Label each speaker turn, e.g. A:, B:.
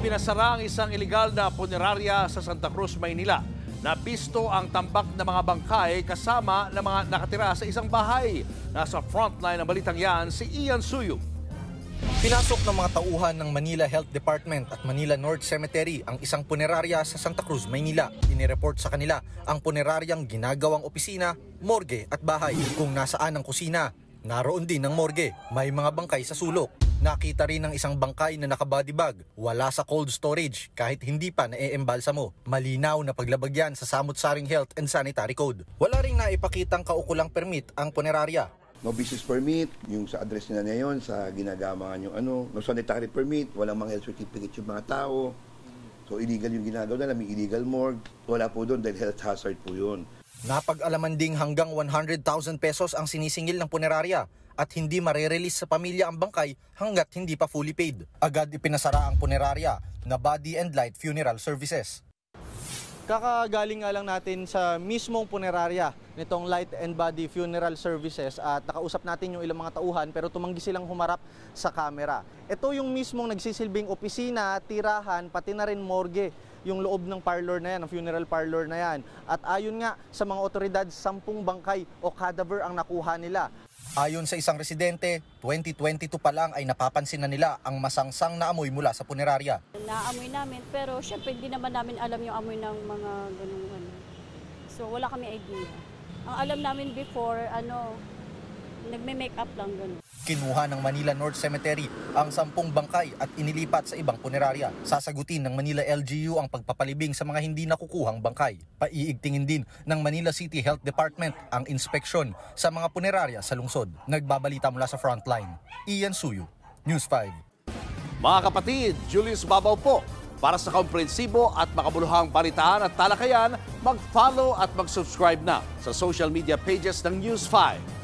A: Ipinasara ang isang ilegal na punerarya sa Santa Cruz, Maynila. Napisto ang tambak ng mga bangkay kasama ng mga nakatira sa isang bahay. Nasa frontline ng balitang yan si Ian Suyo.
B: Pinasok ng mga tauhan ng Manila Health Department at Manila North Cemetery ang isang punerarya sa Santa Cruz, Maynila. Inireport sa kanila ang puneraryang ginagawang opisina, morgue at bahay. Kung nasaan ang kusina, naroon din ang morgue. May mga bangkay sa sulok. Nakita rin ang isang bangkay na naka-body bag. Wala sa cold storage kahit hindi pa na-eembalsa mo. Malinaw na paglabag yan sa samut-saring Health and Sanitary Code. Wala rin naipakitang kaukulang permit ang punerarya.
C: No business permit, yung sa address nila ngayon, sa ginagawa yung no sanitary permit, walang mga health certificate yung mga tao. So illegal yung ginagawa nila, may illegal morgue. Wala po doon dahil health hazard po yun.
B: Napag-alaman ding hanggang 100,000 pesos ang sinisingil ng punerarya at hindi marerelease sa pamilya ang bangkay hanggat hindi pa fully paid. Agad ipinasara ang punerarya na Body and Light Funeral Services.
D: Kakagaling nga lang natin sa mismong punerarya nitong Light and Body Funeral Services at nakausap natin yung ilang mga tauhan pero tumanggi silang humarap sa camera. Ito yung mismong nagsisilbing opisina, tirahan, pati na rin morgue, yung loob ng parlor na yan, ng funeral parlor na yan. At ayon nga sa mga otoridad, 10 bangkay o cadaver ang nakuha nila.
B: Ayon sa isang residente, 2022 pa lang ay napapansin na nila ang masangsang na amoy mula sa punerarya.
E: Naamoy namin pero syempre hindi naman namin alam yung amoy ng mga ganun. So wala kami idea. Ang alam namin before, nagme-make up lang ganun.
B: Kinuha ng Manila North Cemetery ang 10 bangkay at inilipat sa ibang punerarya. Sasagutin ng Manila LGU ang pagpapalibing sa mga hindi nakukuhang bangkay. Paiigtingin din ng Manila City Health Department ang inspeksyon sa mga punerarya sa lungsod. Nagbabalita mula sa frontline, Ian Suyo, News 5.
A: Mga kapatid, Julius Babaw po. Para sa komprehensibo at makabuluhang balitaan at talakayan, mag-follow at mag-subscribe na sa social media pages ng News 5.